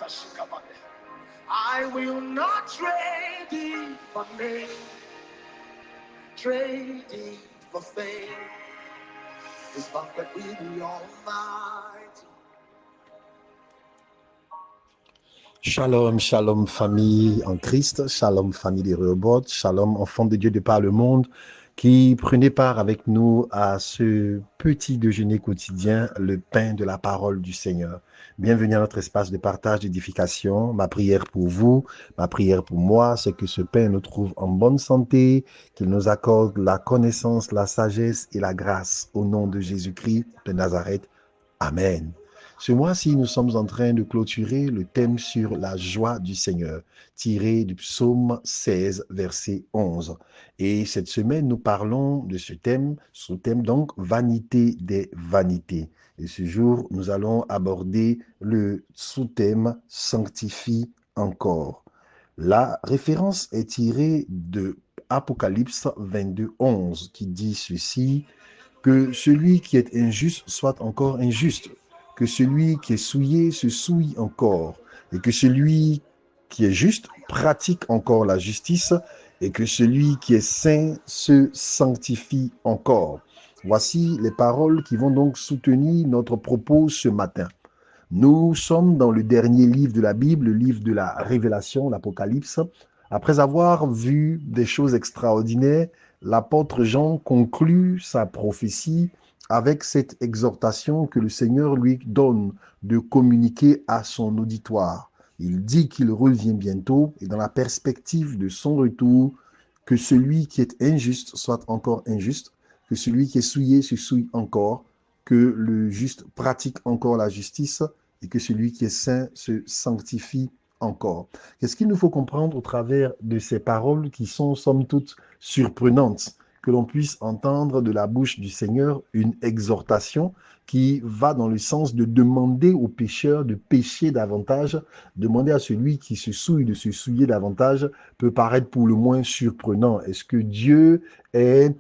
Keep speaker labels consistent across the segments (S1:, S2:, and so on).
S1: I will not trade it for name, trade it for fame. It's perfect with the Almighty.
S2: Shalom, shalom famille en Christ, shalom famille des Rehoboth, shalom enfants de Dieu de par le monde qui prenez part avec nous à ce petit déjeuner quotidien, le pain de la parole du Seigneur. Bienvenue à notre espace de partage, d'édification. Ma prière pour vous, ma prière pour moi, c'est que ce pain nous trouve en bonne santé, qu'il nous accorde la connaissance, la sagesse et la grâce au nom de Jésus-Christ de Nazareth. Amen. Ce mois-ci, nous sommes en train de clôturer le thème sur la joie du Seigneur, tiré du psaume 16, verset 11. Et cette semaine, nous parlons de ce thème, sous-thème donc, vanité des vanités. Et ce jour, nous allons aborder le sous-thème, sanctifie encore. La référence est tirée de Apocalypse 22, 11, qui dit ceci, que celui qui est injuste soit encore injuste, que celui qui est souillé se souille encore, et que celui qui est juste pratique encore la justice, et que celui qui est saint se sanctifie encore. Voici les paroles qui vont donc soutenir notre propos ce matin. Nous sommes dans le dernier livre de la Bible, le livre de la Révélation, l'Apocalypse. Après avoir vu des choses extraordinaires, l'apôtre Jean conclut sa prophétie avec cette exhortation que le Seigneur lui donne de communiquer à son auditoire. Il dit qu'il revient bientôt et dans la perspective de son retour, que celui qui est injuste soit encore injuste, que celui qui est souillé se souille encore, que le juste pratique encore la justice et que celui qui est saint se sanctifie encore. Qu'est-ce qu'il nous faut comprendre au travers de ces paroles qui sont somme toute surprenantes, que l'on puisse entendre de la bouche du Seigneur une exhortation qui va dans le sens de demander aux pécheurs de pécher davantage, demander à celui qui se souille de se souiller davantage, peut paraître pour le moins surprenant. Est-ce que Dieu est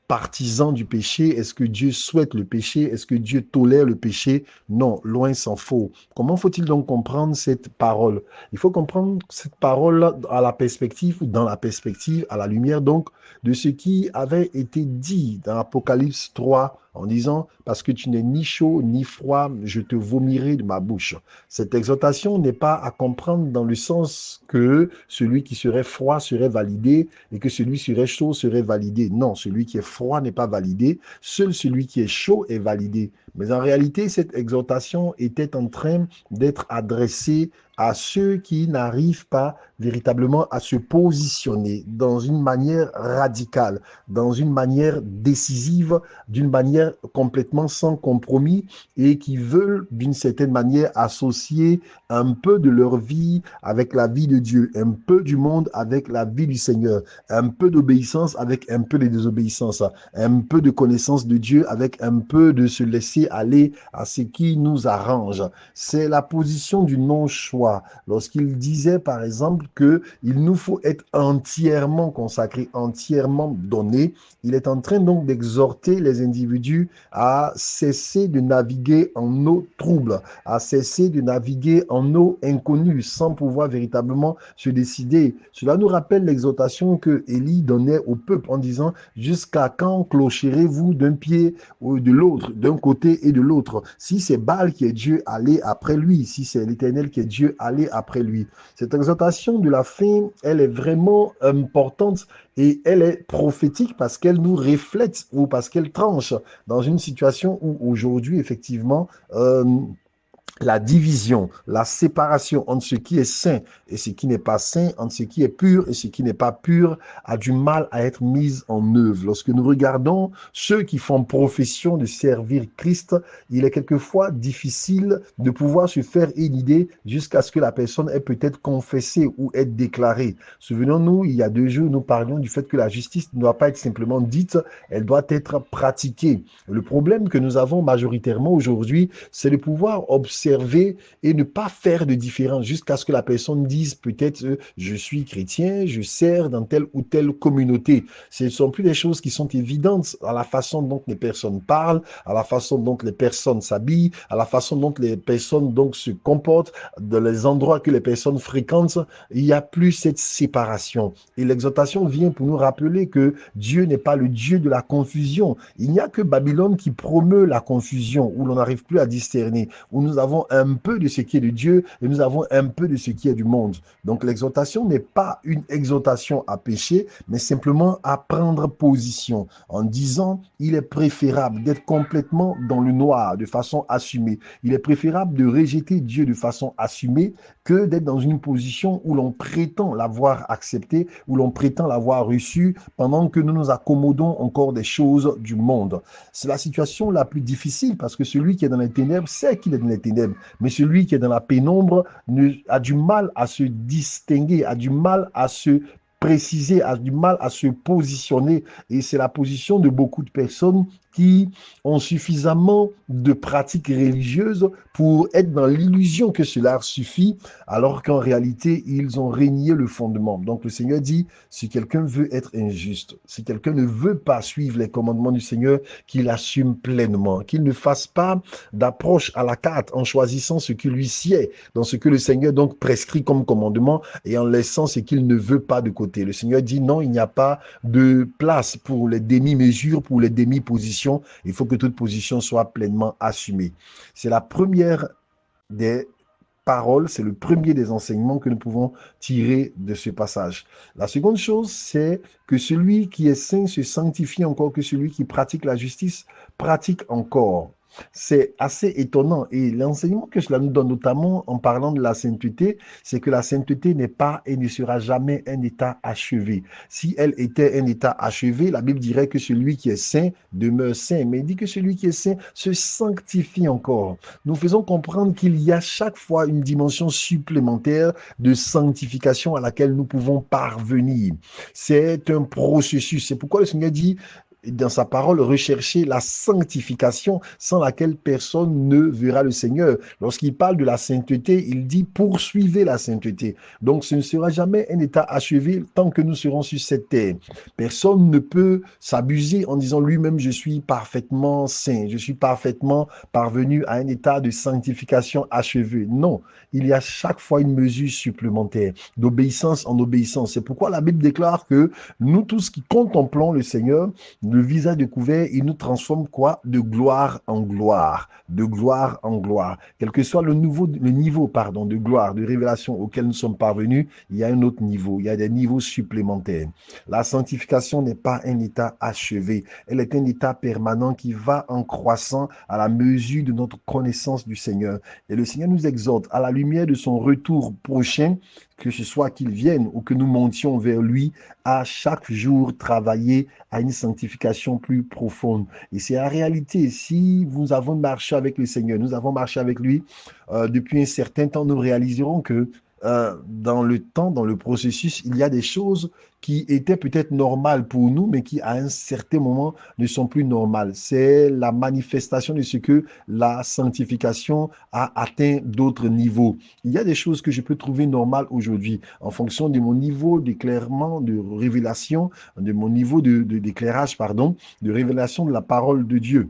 S2: partisan du péché? Est-ce que Dieu souhaite le péché? Est-ce que Dieu tolère le péché? Non, loin s'en faut. Comment faut-il donc comprendre cette parole? Il faut comprendre cette parole à la perspective, ou dans la perspective, à la lumière donc de ce qui avait été dit dans Apocalypse 3, en disant, parce que tu n'es ni chaud ni froid, je te vomirai de ma bouche. Cette exhortation n'est pas à comprendre dans le sens que celui qui serait froid serait validé et que celui qui serait chaud serait validé. Non, celui qui est froid n'est pas validé, seul celui qui est chaud est validé. Mais en réalité, cette exhortation était en train d'être adressée à ceux qui n'arrivent pas véritablement à se positionner dans une manière radicale, dans une manière décisive, d'une manière complètement sans compromis et qui veulent d'une certaine manière associer un peu de leur vie avec la vie de Dieu, un peu du monde avec la vie du Seigneur, un peu d'obéissance avec un peu de désobéissance, un peu de connaissance de Dieu avec un peu de se laisser aller à ce qui nous arrange. C'est la position du non-choix. Lorsqu'il disait par exemple qu'il nous faut être entièrement consacrés, entièrement donnés, il est en train donc d'exhorter les individus à cesser de naviguer en eau trouble, à cesser de naviguer en eau inconnue sans pouvoir véritablement se décider. Cela nous rappelle l'exhortation que Élie donnait au peuple en disant « Jusqu'à quand clocherez-vous d'un pied ou de l'autre, d'un côté et de l'autre? Si c'est Baal qui est Dieu, allez après lui. Si c'est l'Éternel qui est Dieu, allez après lui. » Cette exhortation de la fin, elle est vraiment importante et elle est prophétique parce qu'elle nous reflète ou parce qu'elle tranche dans une situation où aujourd'hui, effectivement, la division, la séparation entre ce qui est saint et ce qui n'est pas saint, entre ce qui est pur et ce qui n'est pas pur, a du mal à être mise en œuvre. Lorsque nous regardons ceux qui font profession de servir Christ, il est quelquefois difficile de pouvoir se faire une idée jusqu'à ce que la personne ait peut-être confessé ou ait déclaré. Souvenons-nous, il y a 2 jours, nous parlions du fait que la justice ne doit pas être simplement dite, elle doit être pratiquée. Le problème que nous avons majoritairement aujourd'hui, c'est de pouvoir observer observer et ne pas faire de différence jusqu'à ce que la personne dise peut-être je suis chrétien, je sers dans telle ou telle communauté. Ce ne sont plus des choses qui sont évidentes à la façon dont les personnes parlent, à la façon dont les personnes s'habillent, à la façon dont les personnes donc se comportent, dans les endroits que les personnes fréquentent. Il n'y a plus cette séparation. Et l'exhortation vient pour nous rappeler que Dieu n'est pas le Dieu de la confusion. Il n'y a que Babylone qui promeut la confusion, où l'on n'arrive plus à discerner, où nous avons un peu de ce qui est de Dieu et nous avons un peu de ce qui est du monde. Donc l'exhortation n'est pas une exhortation à pécher, mais simplement à prendre position en disant il est préférable d'être complètement dans le noir de façon assumée. Il est préférable de rejeter Dieu de façon assumée que d'être dans une position où l'on prétend l'avoir accepté, où l'on prétend l'avoir reçu pendant que nous nous accommodons encore des choses du monde. C'est la situation la plus difficile parce que celui qui est dans les ténèbres sait qu'il est dans les ténèbres, mais celui qui est dans la pénombre a du mal à se distinguer, a du mal à se préciser, a du mal à se positionner. Et c'est la position de beaucoup de personnes qui ont suffisamment de pratiques religieuses pour être dans l'illusion que cela suffit, alors qu'en réalité, ils ont régné le fondement. Donc le Seigneur dit, si quelqu'un veut être injuste, si quelqu'un ne veut pas suivre les commandements du Seigneur, qu'il assume pleinement, qu'il ne fasse pas d'approche à la carte en choisissant ce qui lui sied, dans ce que le Seigneur donc prescrit comme commandement et en laissant ce qu'il ne veut pas de côté. Le Seigneur dit non, il n'y a pas de place pour les demi-mesures, pour les demi-positions. Il faut que toute position soit pleinement assumée. C'est la première des paroles, c'est le premier des enseignements que nous pouvons tirer de ce passage. La seconde chose, c'est que celui qui est saint se sanctifie encore, que celui qui pratique la justice pratique encore. C'est assez étonnant et l'enseignement que cela nous donne, notamment en parlant de la sainteté, c'est que la sainteté n'est pas et ne sera jamais un état achevé. Si elle était un état achevé, la Bible dirait que celui qui est saint demeure saint, mais il dit que celui qui est saint se sanctifie encore. Nous faisons comprendre qu'il y a chaque fois une dimension supplémentaire de sanctification à laquelle nous pouvons parvenir. C'est un processus. C'est pourquoi le Seigneur dit dans sa parole, rechercher la sanctification sans laquelle personne ne verra le Seigneur. Lorsqu'il parle de la sainteté, il dit poursuivez la sainteté. Donc ce ne sera jamais un état achevé tant que nous serons sur cette terre. Personne ne peut s'abuser en disant lui-même je suis parfaitement saint, je suis parfaitement parvenu à un état de sanctification achevé. Non, il y a chaque fois une mesure supplémentaire d'obéissance en obéissance. C'est pourquoi la Bible déclare que nous tous qui contemplons le Seigneur, le visage découvert, il nous transforme quoi? De gloire en gloire, de gloire en gloire. Quel que soit le niveau de gloire, de révélation auquel nous sommes parvenus, il y a un autre niveau, il y a des niveaux supplémentaires. La sanctification n'est pas un état achevé, elle est un état permanent qui va en croissant à la mesure de notre connaissance du Seigneur. Et le Seigneur nous exhorte à la lumière de son retour prochain, que ce soit qu'il vienne ou que nous montions vers lui, à chaque jour travailler à une sanctification plus profonde. Et c'est la réalité. Si nous avons marché avec le Seigneur, nous avons marché avec lui depuis un certain temps, nous réaliserons que dans le temps, dans le processus, il y a des choses qui étaient peut-être normales pour nous, mais qui à un certain moment ne sont plus normales. C'est la manifestation de ce que la sanctification a atteint d'autres niveaux. Il y a des choses que je peux trouver normales aujourd'hui en fonction de mon niveau d'éclairement, de révélation, de mon niveau d'éclairage, pardon, de révélation de la parole de Dieu.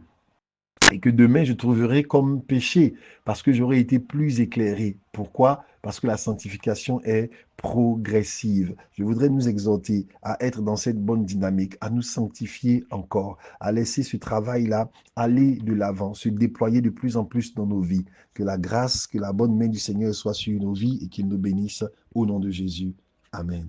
S2: Et que demain, je trouverai comme péché parce que j'aurais été plus éclairé. Pourquoi? Parce que la sanctification est progressive. Je voudrais nous exhorter à être dans cette bonne dynamique, à nous sanctifier encore, à laisser ce travail-là aller de l'avant, se déployer de plus en plus dans nos vies. Que la grâce, que la bonne main du Seigneur soit sur nos vies et qu'il nous bénisse au nom de Jésus. Amen.